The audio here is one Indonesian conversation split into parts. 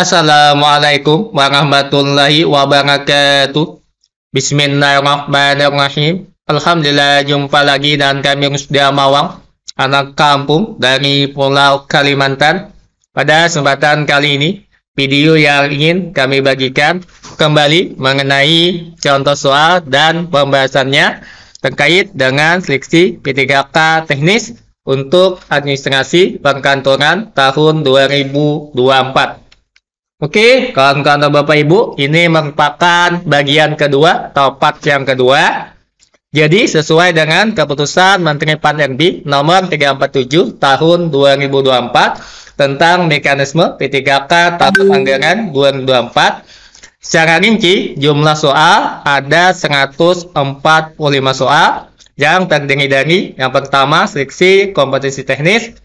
Assalamualaikum warahmatullahi wabarakatuh. Bismillahirrahmanirrahim. Alhamdulillah, jumpa lagi dan kami Rusdia Mawang, anak kampung dari Pulau Kalimantan. Pada kesempatan kali ini, video yang ingin kami bagikan kembali mengenai contoh soal dan pembahasannya terkait dengan seleksi P3K teknis untuk administrasi perkantoran tahun 2024. Oke, kawan-kawan Bapak Ibu, ini merupakan bagian kedua atau part yang kedua. Jadi, sesuai dengan keputusan Menteri PAN-RB nomor 347 tahun 2024 tentang mekanisme P3K tahun anggaran 2024, secara rinci jumlah soal ada 145 soal yang terdiri dari yang pertama seleksi kompetensi teknis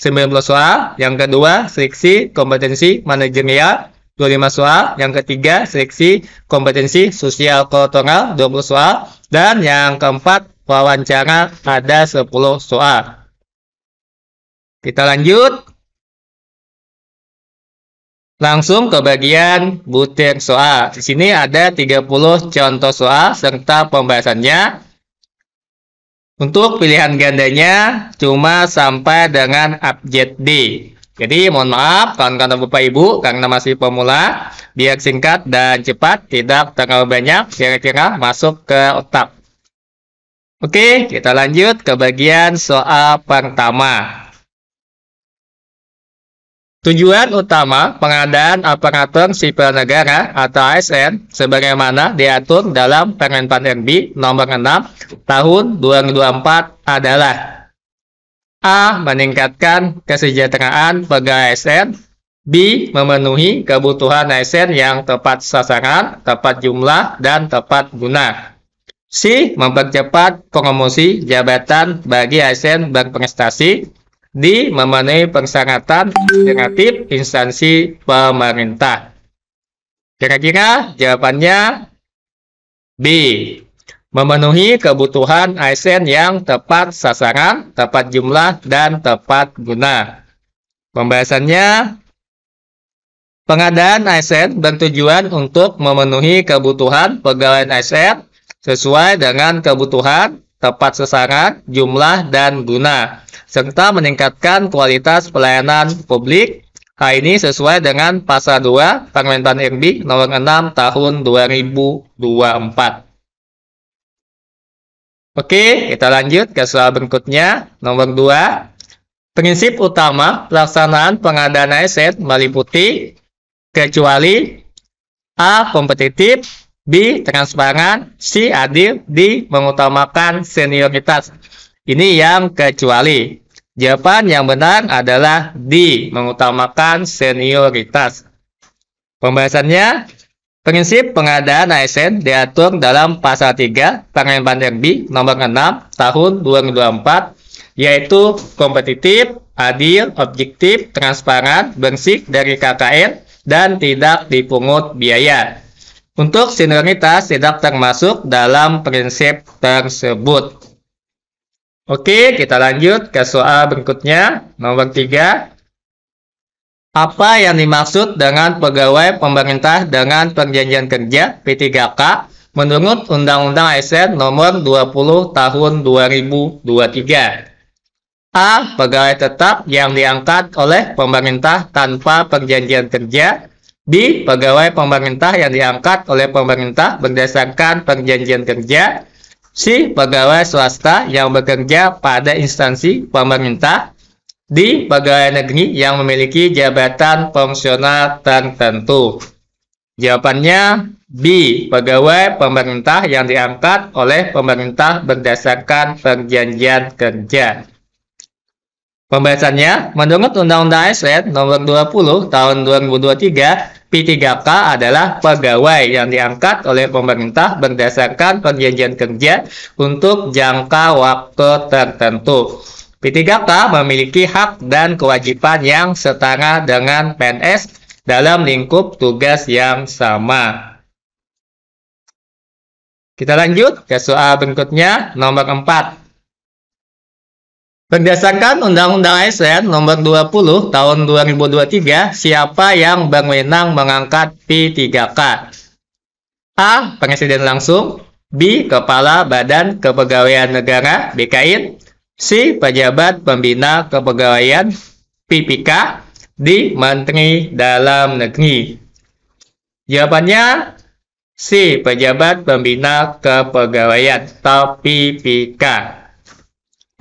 19 soal, yang kedua seleksi kompetensi manajerial 25 soal, yang ketiga seleksi kompetensi sosial kultural 20 soal, dan yang keempat wawancara ada 10 soal. Kita lanjut langsung ke bagian butir soal. Di sini ada 30 contoh soal serta pembahasannya. Untuk pilihan gandanya cuma sampai dengan abjad D. Jadi mohon maaf kawan-kawan Bapak Ibu karena masih pemula, biar singkat dan cepat, tidak terlalu banyak kira-kira masuk ke otak. Oke, kita lanjut ke bagian soal pertama. Tujuan utama pengadaan aparatur sipil negara atau ASN sebagaimana diatur dalam Permen-PAN RB nomor 6 tahun 2024 adalah: A. Meningkatkan kesejahteraan pegawai ASN. B. Memenuhi kebutuhan ASN yang tepat sasaran, tepat jumlah, dan tepat guna. C. Mempercepat promosi jabatan bagi ASN berprestasi. D. Memenuhi persyaratan administratif instansi pemerintah. Kira-kira jawabannya B. Memenuhi kebutuhan ASN yang tepat sasaran, tepat jumlah, dan tepat guna. Pembahasannya, pengadaan ASN bertujuan untuk memenuhi kebutuhan pegawai ASN sesuai dengan kebutuhan, tepat sasaran, jumlah, dan guna, serta meningkatkan kualitas pelayanan publik. Hal ini sesuai dengan pasal 2 Permen-PAN RB nomor 6 tahun 2024. Oke, kita lanjut ke soal berikutnya. Nomor 2. Prinsip utama pelaksanaan pengadaan ASN meliputi kecuali A. Kompetitif, B. Transparan, C. Adil, D. Mengutamakan senioritas. Ini yang kecuali. Jawaban yang benar adalah D. Mengutamakan senioritas. Pembahasannya, prinsip pengadaan ASN diatur dalam pasal 3 Permen-PAN RB nomor 6 tahun 2024, yaitu kompetitif, adil, objektif, transparan, bersih dari KKN, dan tidak dipungut biaya. Untuk senioritas tidak termasuk dalam prinsip tersebut. Oke, kita lanjut ke soal berikutnya. Nomor 3. Apa yang dimaksud dengan pegawai pemerintah dengan perjanjian kerja P3K menurut Undang-Undang ASN nomor 20 tahun 2023? A. Pegawai tetap yang diangkat oleh pemerintah tanpa perjanjian kerja. B. Pegawai pemerintah yang diangkat oleh pemerintah berdasarkan perjanjian kerja. C. Pegawai swasta yang bekerja pada instansi pemerintah. D. Pegawai negeri yang memiliki jabatan fungsional tertentu. Jawabannya B. Pegawai pemerintah yang diangkat oleh pemerintah berdasarkan perjanjian kerja. Pembahasannya, menurut Undang-Undang ASN nomor 20 tahun 2023, P3K adalah pegawai yang diangkat oleh pemerintah berdasarkan perjanjian kerja untuk jangka waktu tertentu. P3K memiliki hak dan kewajiban yang setara dengan PNS dalam lingkup tugas yang sama. Kita lanjut ke soal berikutnya, nomor 4. Berdasarkan Undang-Undang ASN Nomor 20 Tahun 2023, siapa yang berwenang mengangkat P3K? A. Presiden langsung. B. Kepala Badan Kepegawaian Negara (BKN). C. Pejabat Pembina Kepegawaian (PPK). D. Menteri Dalam Negeri. Jawabannya C. Pejabat Pembina Kepegawaian atau PPK.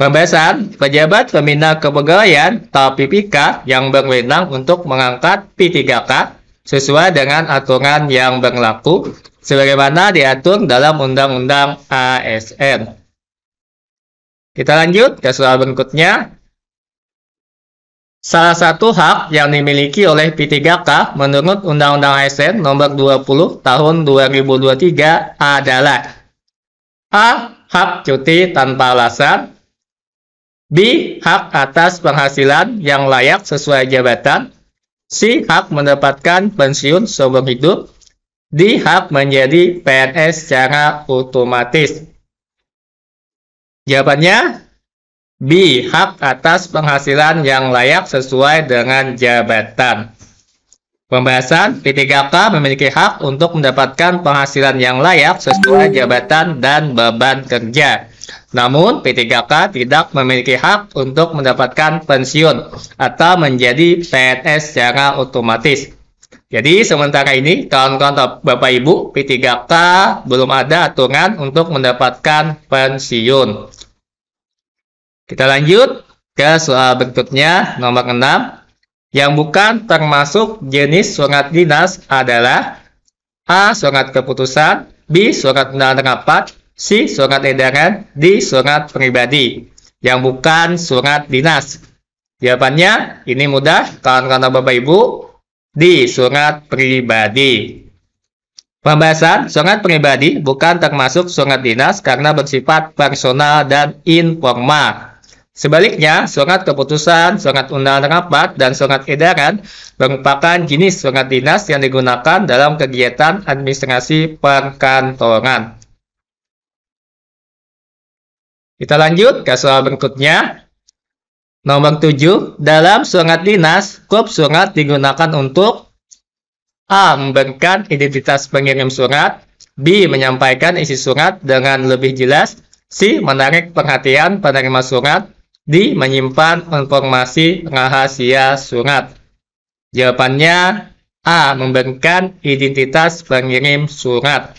Pembahasan pejabat pembina kepegawaian atau PPK yang berwenang untuk mengangkat P3K sesuai dengan aturan yang berlaku sebagaimana diatur dalam Undang-Undang ASN. Kita lanjut ke soal berikutnya. Salah satu hak yang dimiliki oleh P3K menurut Undang-Undang ASN Nomor 20 Tahun 2023 adalah A. Hak cuti tanpa alasan. B. Hak atas penghasilan yang layak sesuai jabatan. C. Hak mendapatkan pensiun seumur hidup. D. Hak menjadi PNS secara otomatis. Jawabannya B. Hak atas penghasilan yang layak sesuai dengan jabatan. Pembahasan P3K memiliki hak untuk mendapatkan penghasilan yang layak sesuai jabatan dan beban kerja. Namun, P3K tidak memiliki hak untuk mendapatkan pensiun atau menjadi PNS secara otomatis. Jadi, sementara ini, kawan-kawan Bapak Ibu, P3K belum ada aturan untuk mendapatkan pensiun. Kita lanjut ke soal berikutnya, nomor 6. Yang bukan termasuk jenis surat dinas adalah A. Surat keputusan. B. Surat undangan rapat. C. Surat edaran. D. Surat pribadi. Yang bukan surat dinas. Jawabannya ini mudah, kawan-kawan Bapak Ibu. D. Surat pribadi. Pembahasan surat pribadi bukan termasuk surat dinas karena bersifat personal dan informal. Sebaliknya, surat keputusan, surat undangan rapat, dan surat edaran merupakan jenis surat dinas yang digunakan dalam kegiatan administrasi perkantoran. Kita lanjut ke soal berikutnya. Nomor 7. Dalam surat dinas, kop surat digunakan untuk A. Memberikan identitas pengirim surat. B. Menyampaikan isi surat dengan lebih jelas. C. Menarik perhatian penerima surat. D. Menyimpan informasi rahasia surat. Jawabannya A. Memberikan identitas pengirim surat.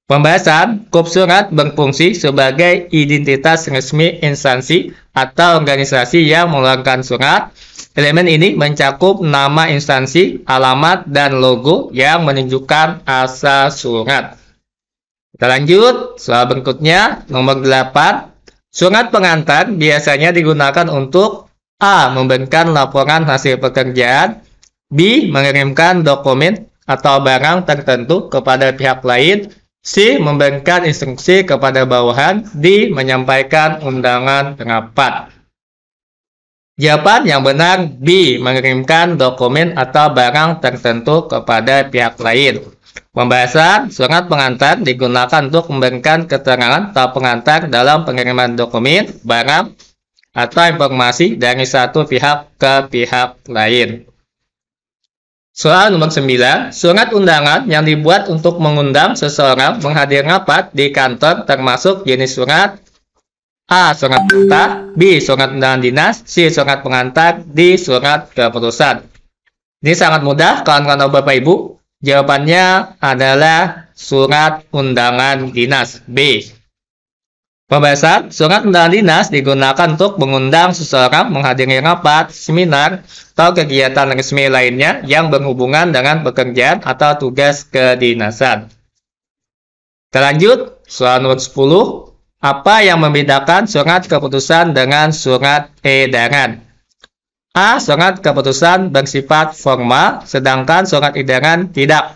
Pembahasan kop surat berfungsi sebagai identitas resmi instansi atau organisasi yang mengeluarkan surat. Elemen ini mencakup nama instansi, alamat, dan logo yang menunjukkan asal surat. Kita lanjut, soal berikutnya, nomor 8. Surat pengantar biasanya digunakan untuk A. Memberikan laporan hasil pekerjaan. B. Mengirimkan dokumen atau barang tertentu kepada pihak lain. C. Memberikan instruksi kepada bawahan. D. Menyampaikan undangan rapat. Jawaban yang benar B. Mengirimkan dokumen atau barang tertentu kepada pihak lain. Pembahasan surat pengantar digunakan untuk memberikan keterangan atau pengantar dalam pengiriman dokumen, barang, atau informasi dari satu pihak ke pihak lain. Soal nomor 9. Surat undangan yang dibuat untuk mengundang seseorang menghadiri rapat di kantor termasuk jenis surat A. Surat perintah. B. Surat undangan dinas. C. Surat pengantar. D. Surat keputusan. Ini sangat mudah, kawan-kawan Bapak Ibu. Jawabannya adalah surat undangan dinas. B. Pembahasan surat undangan dinas digunakan untuk mengundang seseorang menghadiri rapat, seminar, atau kegiatan resmi lainnya yang berhubungan dengan pekerjaan atau tugas kedinasan. Kita lanjut, soal nomor 10. Apa yang membedakan surat keputusan dengan surat edaran? A. Surat keputusan bersifat formal, sedangkan surat edaran tidak.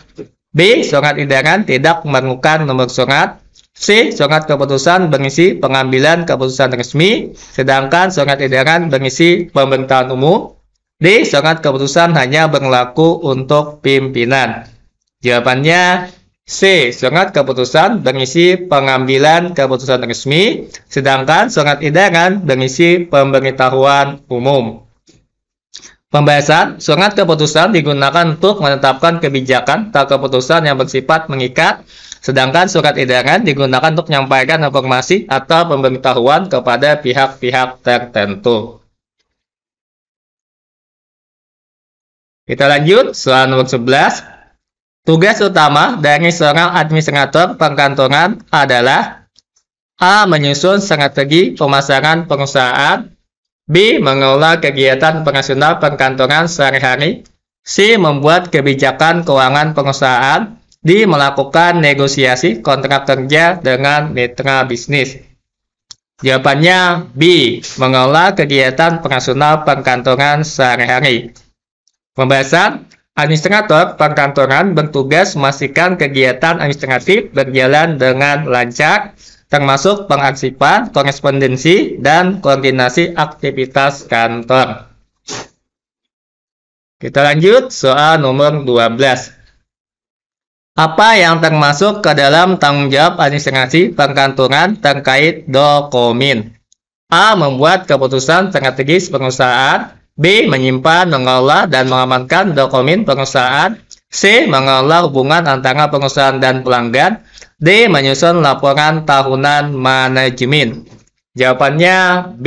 B. Surat edaran tidak memerlukan nomor surat. C. Surat keputusan berisi pengambilan keputusan resmi, sedangkan surat edaran berisi pemberitahuan umum. D. Surat keputusan hanya berlaku untuk pimpinan. Jawabannya C. Surat keputusan berisi pengambilan keputusan resmi, sedangkan surat edaran berisi pemberitahuan umum. Pembahasan, surat keputusan digunakan untuk menetapkan kebijakan atau keputusan yang bersifat mengikat, sedangkan surat edaran digunakan untuk menyampaikan informasi atau pemberitahuan kepada pihak-pihak tertentu. Kita lanjut, soal nomor 11. Tugas utama dari seorang administrator perkantoran adalah A. Menyusun strategi pemasaran perusahaan, B. Mengelola kegiatan operasional perkantoran sehari-hari, C. Membuat kebijakan keuangan perusahaan, D. Melakukan negosiasi kontrak kerja dengan mitra bisnis. Jawabannya B. Mengelola kegiatan operasional perkantoran sehari-hari. Pembahasan, administrator perkantoran bertugas memastikan kegiatan administratif berjalan dengan lancar, termasuk pengarsipan, korespondensi, dan koordinasi aktivitas kantor. Kita lanjut, soal nomor 12. Apa yang termasuk ke dalam tanggung jawab administrasi perkantoran terkait dokumen? A. Membuat keputusan strategis perusahaan, B. Menyimpan, mengelola, dan mengamankan dokumen perusahaan, C. Mengelola hubungan antara perusahaan dan pelanggan, D. Menyusun laporan tahunan manajemen. Jawabannya B.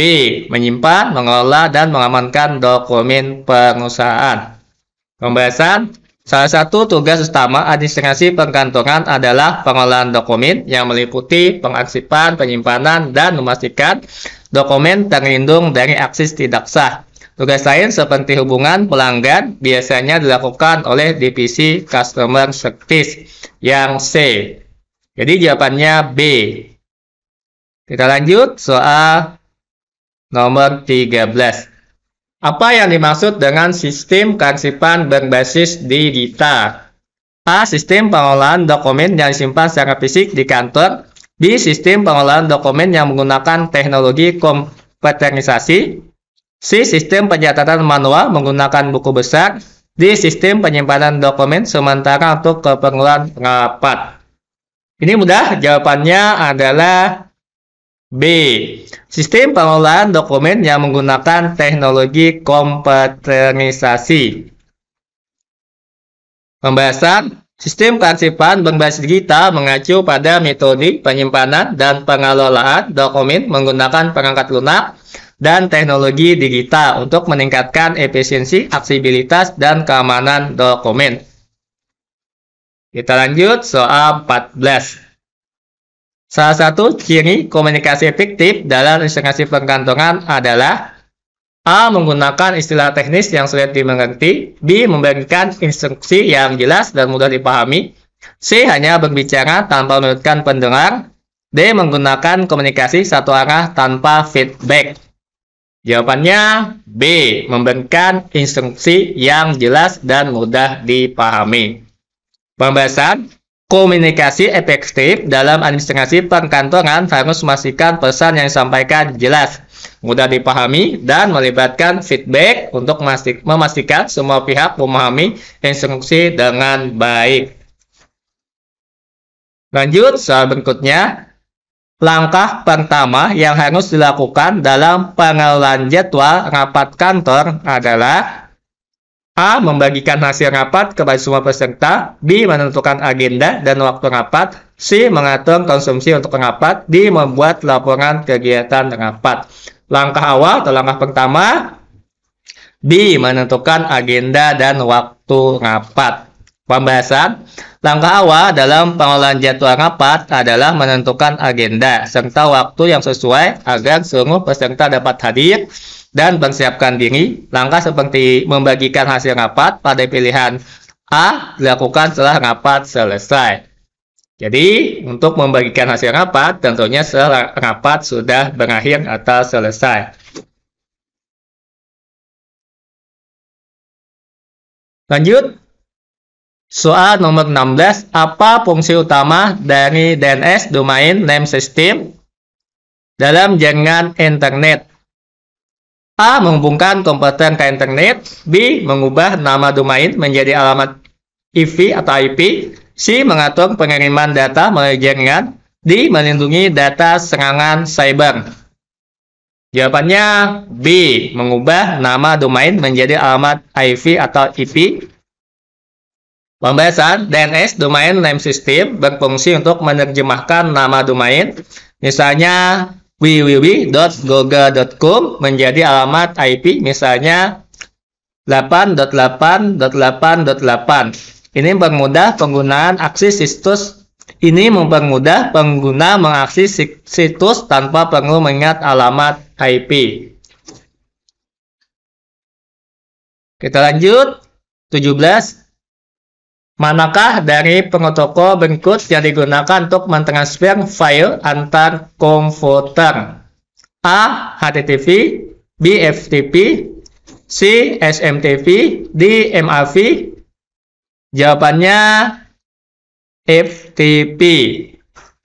Menyimpan, mengelola, dan mengamankan dokumen perusahaan. Pembahasan, salah satu tugas utama administrasi perkantoran adalah pengelolaan dokumen yang meliputi pengarsipan, penyimpanan, dan memastikan dokumen terlindung dari akses tidak sah. Tugas lain seperti hubungan pelanggan biasanya dilakukan oleh divisi Customer Service yang C. Jadi jawabannya B. Kita lanjut soal nomor 13. Apa yang dimaksud dengan sistem kearsipan berbasis digital? A. Sistem pengelolaan dokumen yang disimpan secara fisik di kantor. B. Sistem pengelolaan dokumen yang menggunakan teknologi komputerisasi. C. Sistem pencatatan manual menggunakan buku besar. D. Sistem penyimpanan dokumen sementara untuk keperluan rapat. Ini mudah, jawabannya adalah B. Sistem pengelolaan dokumen yang menggunakan teknologi komputerisasi. Pembahasan, sistem kearsipan berbasis digital mengacu pada metode penyimpanan dan pengelolaan dokumen menggunakan perangkat lunak dan teknologi digital untuk meningkatkan efisiensi, aksesibilitas, dan keamanan dokumen. Kita lanjut soal 14. Salah satu ciri komunikasi efektif dalam administrasi perkantoran adalah A. Menggunakan istilah teknis yang sulit dimengerti, B. Memberikan instruksi yang jelas dan mudah dipahami, C. Hanya berbicara tanpa menurutkan pendengar, D. Menggunakan komunikasi satu arah tanpa feedback. Jawabannya B. Memberikan instruksi yang jelas dan mudah dipahami. Pembahasan, komunikasi efektif dalam administrasi perkantoran harus memastikan pesan yang disampaikan jelas, mudah dipahami, dan melibatkan feedback untuk memastikan semua pihak memahami instruksi dengan baik. Lanjut, soal berikutnya. Langkah pertama yang harus dilakukan dalam pengelolaan jadwal rapat kantor adalah A. Membagikan hasil rapat kepada semua peserta, B. Menentukan agenda dan waktu rapat, C. Mengatur konsumsi untuk rapat, D. Membuat laporan kegiatan rapat. Langkah awal atau langkah pertama, B. Menentukan agenda dan waktu rapat. Pembahasan, langkah awal dalam pengelolaan jadwal rapat adalah menentukan agenda serta waktu yang sesuai agar seluruh peserta dapat hadir dan persiapkan diri. Langkah seperti membagikan hasil rapat pada pilihan A dilakukan setelah rapat selesai. Jadi, untuk membagikan hasil rapat, tentunya setelah rapat sudah berakhir atau selesai. Lanjut, soal nomor 16. Apa fungsi utama dari DNS Domain Name System dalam jaringan internet? A. Menghubungkan komputer ke internet, B. Mengubah nama domain menjadi alamat IP atau IP, C. Mengatur pengiriman data melalui jaringan. D. Melindungi data serangan cyber. Jawabannya B. Mengubah nama domain menjadi alamat IP atau IP. Pembahasan DNS Domain Name System berfungsi untuk menerjemahkan nama domain. Misalnya www.google.com menjadi alamat IP misalnya 8.8.8.8. Ini mempermudah penggunaan akses situs. Ini mempermudah pengguna mengakses situs tanpa perlu mengingat alamat IP. Kita lanjut. 17. Manakah dari protokol berikut yang digunakan untuk mentransfer file antar komputer? A. HTTP, B. FTP, C. SMTP, D. MAV. Jawabannya FTP.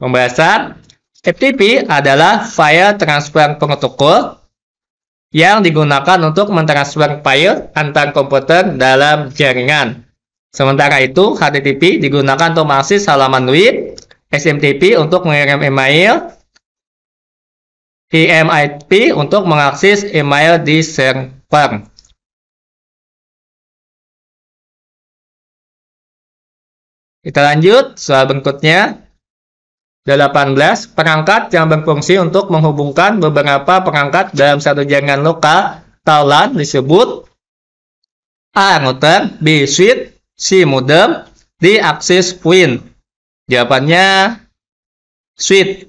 Pembahasan. FTP adalah file transfer protokol yang digunakan untuk mentransfer file antar komputer dalam jaringan. Sementara itu, HTTP digunakan untuk mengakses halaman web, SMTP untuk mengirim email, IMAP untuk mengakses email di server. Kita lanjut, soal berikutnya. 18. Perangkat yang berfungsi untuk menghubungkan beberapa perangkat dalam satu jaringan lokal atau LAN disebut A. Router, B. Switch, C. Modem, D. Access point. Jawabannya switch.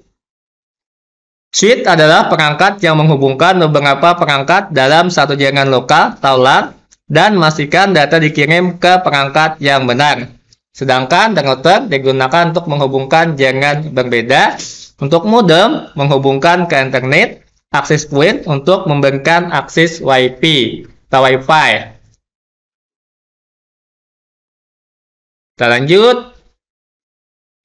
Switch adalah perangkat yang menghubungkan beberapa perangkat dalam satu jaringan lokal atau LAN dan memastikan data dikirim ke perangkat yang benar. Sedangkan router digunakan untuk menghubungkan jaringan berbeda. Untuk modem menghubungkan ke internet, access point untuk memberikan akses Wi-Fi atau Wi-Fi. Kita lanjut.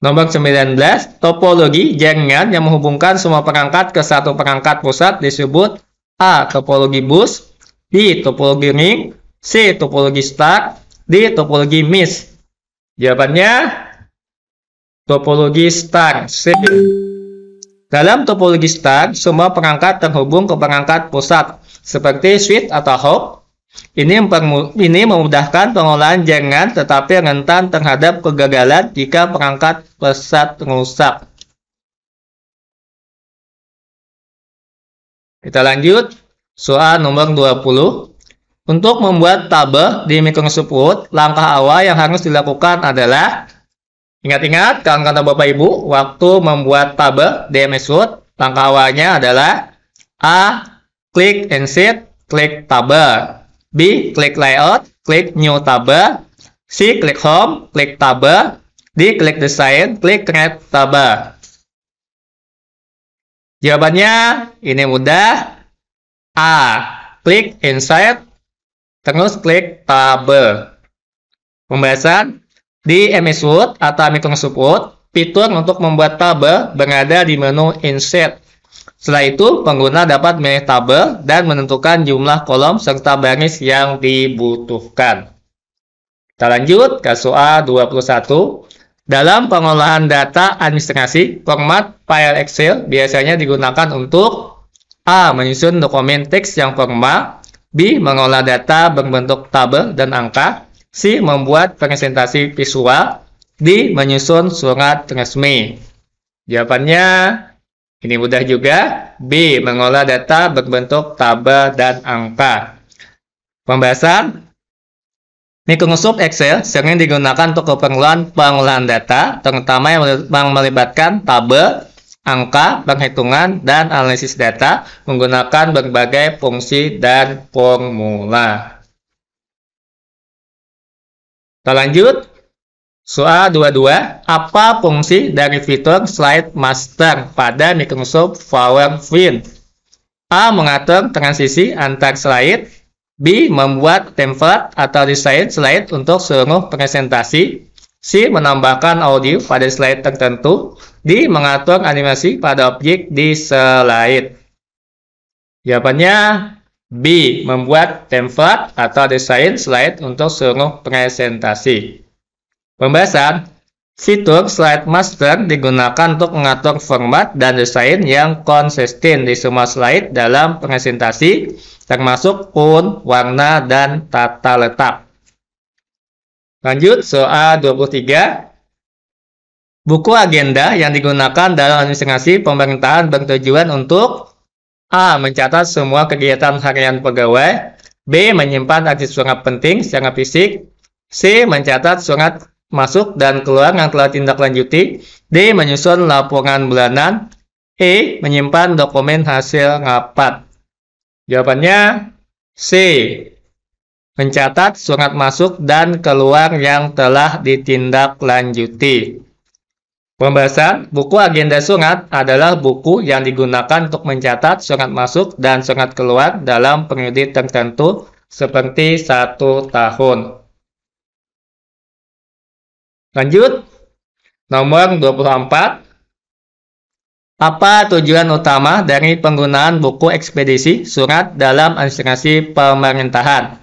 Nomor 19. Topologi jaringan yang menghubungkan semua perangkat ke satu perangkat pusat disebut A. Topologi bus, B. Topologi ring, C. Topologi star, D. Topologi mesh. Jawabannya topologi star, C. Dalam topologi star, semua perangkat terhubung ke perangkat pusat seperti switch atau hub. Ini memudahkan pengolahan jaringan tetapi rentan terhadap kegagalan jika perangkat pusat rusak. Kita lanjut. Soal nomor 20. Untuk membuat tabel di Microsoft Word, langkah awal yang harus dilakukan adalah ingat-ingat kawan-kawan Bapak Ibu, waktu membuat tabel di MS Word, langkah awalnya adalah A. Klik Insert, klik tabel. B. Klik Layout, klik New Table. C. Klik Home, klik Table. D. Klik Design, klik Create Table. Jawabannya ini mudah. A. Klik Insert, terus klik Table. Pembahasan. Di MS Word atau Microsoft Word, fitur untuk membuat tabel berada di menu Insert. Setelah itu, pengguna dapat memilih tabel dan menentukan jumlah kolom serta baris yang dibutuhkan. Kita lanjut ke soal 21. Dalam pengolahan data administrasi, format file Excel biasanya digunakan untuk A. Menyusun dokumen teks yang formal, B. Mengolah data berbentuk tabel dan angka, C. Membuat presentasi visual, D. Menyusun surat resmi. Jawabannya ini mudah juga. B. Mengolah data berbentuk tabel dan angka. Pembahasan. Microsoft Excel sering digunakan untuk keperluan pengolahan data, terutama yang melibatkan tabel, angka, perhitungan, dan analisis data menggunakan berbagai fungsi dan formula. Kita lanjut. Soal 22. Apa fungsi dari fitur Slide Master pada Microsoft PowerPoint? A. Mengatur transisi antar slide. B. Membuat template atau desain slide untuk seluruh presentasi. C. Menambahkan audio pada slide tertentu. D. Mengatur animasi pada objek di slide. Jawabannya B. Membuat template atau desain slide untuk seluruh presentasi. Pembahasan. Fitur Slide Master digunakan untuk mengatur format dan desain yang konsisten di semua slide dalam presentasi, termasuk font, warna, dan tata letak. Lanjut, soal 23. Buku agenda yang digunakan dalam administrasi pemerintahan bertujuan untuk A. Mencatat semua kegiatan harian pegawai, B. Menyimpan arsip surat penting secara fisik, C. Mencatat surat masuk dan keluar yang telah ditindaklanjuti, D. Menyusun laporan bulanan, E. Menyimpan dokumen hasil rapat. Jawabannya C. Mencatat surat masuk dan keluar yang telah ditindaklanjuti. Pembahasan, buku agenda surat adalah buku yang digunakan untuk mencatat surat masuk dan surat keluar dalam periode tertentu seperti 1 tahun. Lanjut, nomor 24. Apa tujuan utama dari penggunaan buku ekspedisi surat dalam administrasi pemerintahan?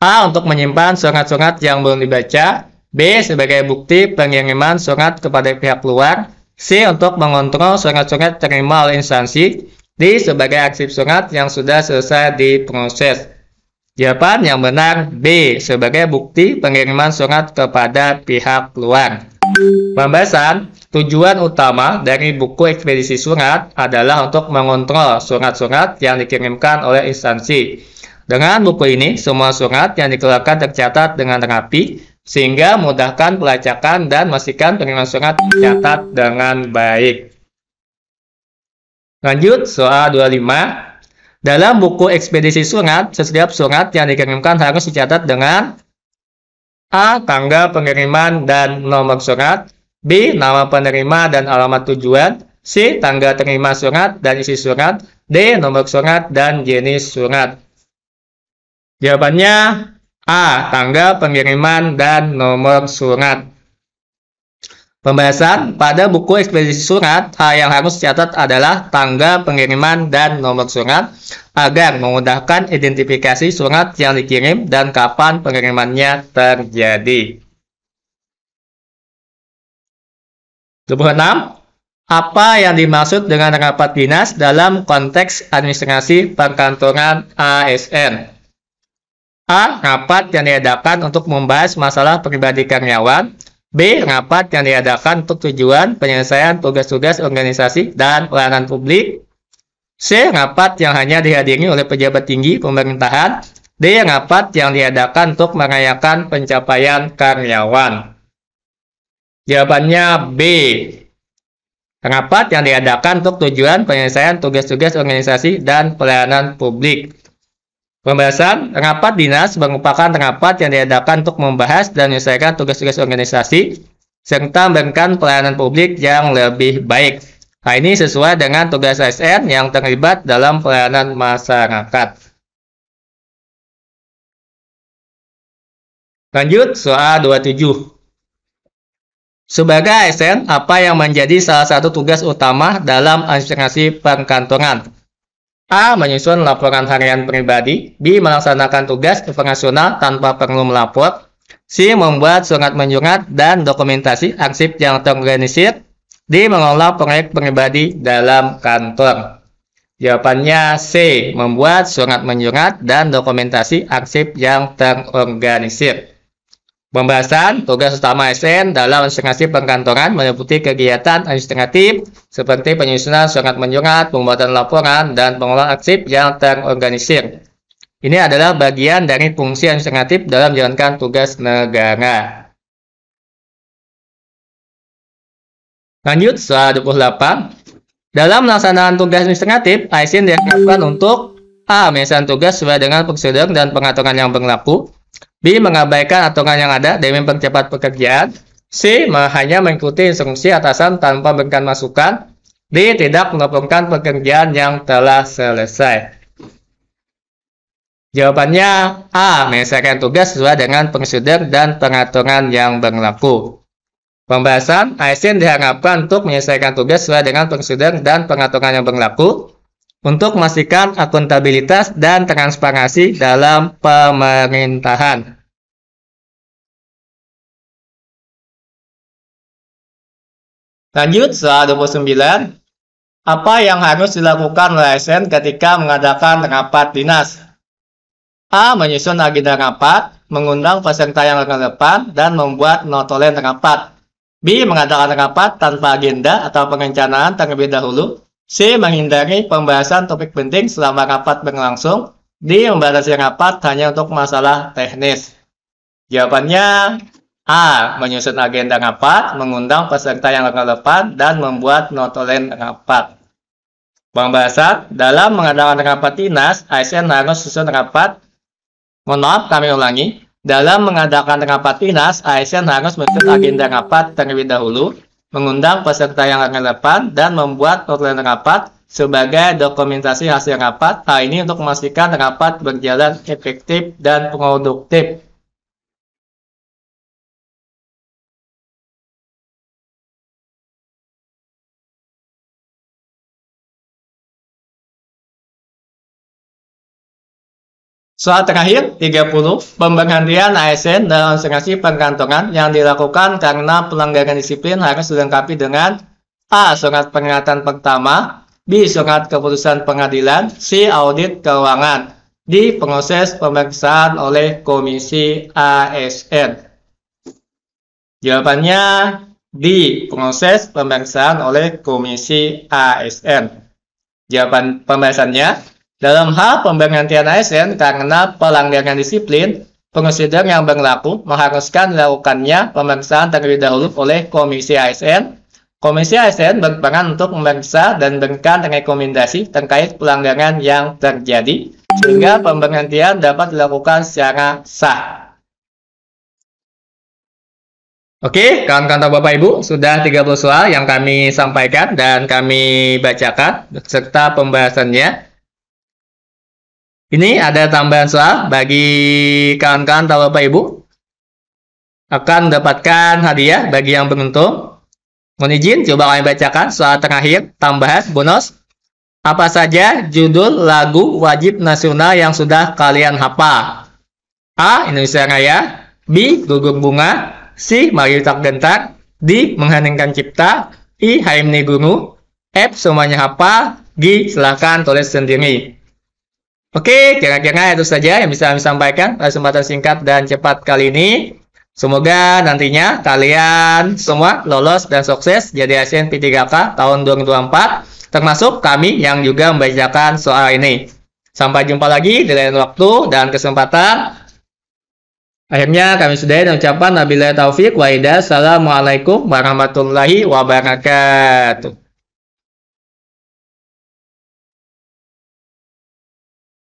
A. Untuk menyimpan surat-surat yang belum dibaca, B. Sebagai bukti pengiriman surat kepada pihak luar, C. Untuk mengontrol surat-surat terima oleh instansi, D. Sebagai arsip surat yang sudah selesai diproses. Jawaban yang benar B. Sebagai bukti pengiriman surat kepada pihak luar. Pembahasan, tujuan utama dari buku ekspedisi surat adalah untuk mengontrol surat-surat yang dikirimkan oleh instansi. Dengan buku ini, semua surat yang dikeluarkan tercatat dengan rapi, sehingga memudahkan pelacakan dan memastikan pengiriman surat tercatat dengan baik. Lanjut, soal 25. Dalam buku ekspedisi surat, setiap surat yang dikirimkan harus dicatat dengan A. Tanggal pengiriman dan nomor surat, B. Nama penerima dan alamat tujuan, C. Tanggal terima surat dan isi surat, D. Nomor surat dan jenis surat. Jawabannya A. Tanggal pengiriman dan nomor surat. Pembahasan, pada buku ekspedisi surat, hal yang harus dicatat adalah tanggal pengiriman dan nomor surat agar memudahkan identifikasi surat yang dikirim dan kapan pengirimannya terjadi. 26. Apa yang dimaksud dengan rapat dinas dalam konteks administrasi perkantoran ASN? A. Rapat yang diadakan untuk membahas masalah pribadi karyawan, B. Rapat yang diadakan untuk tujuan penyelesaian tugas-tugas organisasi dan pelayanan publik, C. Rapat yang hanya dihadiri oleh pejabat tinggi pemerintahan, D. Rapat yang diadakan untuk merayakan pencapaian karyawan. Jawabannya B. Rapat yang diadakan untuk tujuan penyelesaian tugas-tugas organisasi dan pelayanan publik. Pembahasan, rapat dinas merupakan rapat yang diadakan untuk membahas dan menyelesaikan tugas-tugas organisasi serta memberikan pelayanan publik yang lebih baik. Hal ini sesuai dengan tugas ASN yang terlibat dalam pelayanan masyarakat. Lanjut, soal 27. Sebagai ASN, apa yang menjadi salah satu tugas utama dalam administrasi perkantoran? A. Menyusun laporan harian pribadi, B. Melaksanakan tugas operasional tanpa perlu melapor, C. Membuat surat menyurat dan dokumentasi arsip yang terorganisir, D. Mengelola proyek pribadi dalam kantor. Jawabannya C. Membuat surat menyurat dan dokumentasi arsip yang terorganisir. Pembahasan, tugas utama ASN dalam administrasi perkantoran meliputi kegiatan administratif seperti penyusunan surat menyurat, pembuatan laporan, dan pengelolaan arsip yang terorganisir. Ini adalah bagian dari fungsi administratif dalam menjalankan tugas negara. Lanjut, soal 28. Dalam melaksanakan tugas administratif, ASN diharapkan untuk A. Menyelesaikan tugas sesuai dengan prosedur dan pengaturan yang berlaku, B. Mengabaikan aturan yang ada demi mempercepat pekerjaan, C. Hanya mengikuti instruksi atasan tanpa memberikan masukan, D. Tidak melaporkan pekerjaan yang telah selesai. Jawabannya A. Menyelesaikan tugas sesuai dengan prosedur dan pengaturan yang berlaku. Pembahasan, ASN diharapkan untuk menyelesaikan tugas sesuai dengan prosedur dan pengaturan yang berlaku untuk memastikan akuntabilitas dan transparansi dalam pemerintahan. Lanjut, soal 29. Apa yang harus dilakukan oleh ASN ketika mengadakan rapat dinas? A. Menyusun agenda rapat, mengundang peserta yang relevan, dan membuat notulen rapat. B. Mengadakan rapat tanpa agenda atau perencanaan terlebih dahulu. C. Menghindari pembahasan topik penting selama rapat berlangsung. D. Membatasi rapat hanya untuk masalah teknis. Jawabannya A. Menyusun agenda rapat, mengundang peserta yang relevan, dan membuat notulen rapat. Pembahasan, dalam mengadakan rapat dinas, ASN harus susun rapat. Mohon maaf, kami ulangi. Dalam mengadakan rapat dinas, ASN harus menyusun agenda rapat terlebih dahulu, mengundang peserta yang relevan, dan membuat notulen rapat sebagai dokumentasi hasil rapat. Hal ini untuk memastikan rapat berjalan efektif dan produktif. Soal terakhir, 30. Pemberhentian ASN dalam asuransi perkantoran yang dilakukan karena pelanggaran disiplin harus dilengkapi dengan A. Surat peringatan pertama, B. Surat keputusan pengadilan, C. Audit keuangan, D. Proses pemeriksaan oleh Komisi ASN. Jawabannya D. Proses pemeriksaan oleh Komisi ASN. Jawaban pembahasannya, dalam hal pemberhentian ASN karena pelanggaran disiplin, prosedur yang berlaku mengharuskan dilakukannya pemeriksaan terlebih dahulu oleh Komisi ASN. Komisi ASN berperan untuk memeriksa dan memberikan rekomendasi terkait pelanggaran yang terjadi, sehingga pemberhentian dapat dilakukan secara sah. Oke, kawan-kawan Bapak Ibu, sudah 30 soal yang kami sampaikan dan kami bacakan beserta pembahasannya. Ini ada tambahan soal bagi kawan-kawan Bapak Ibu. Akan mendapatkan hadiah bagi yang beruntung. Mohon izin, coba kami bacakan soal terakhir, tambahan bonus. Apa saja judul lagu wajib nasional yang sudah kalian hafal? A. Indonesia Raya. B. Gugur Bunga. C. Mari Tak Gentar. D. Mengheningkan Cipta. I. Haimni Guru. F. Semuanya hafal. G. Silahkan tulis sendiri. Oke, kira-kira itu saja yang bisa kami sampaikan pada kesempatan singkat dan cepat kali ini. Semoga nantinya kalian semua lolos dan sukses jadi ASN P3K tahun 2024, termasuk kami yang juga membacakan soal ini. Sampai jumpa lagi di lain waktu dan kesempatan. Akhirnya kami sudahi dan ucapan wabillahi taufik wa hidayah. Assalamualaikum warahmatullahi wabarakatuh.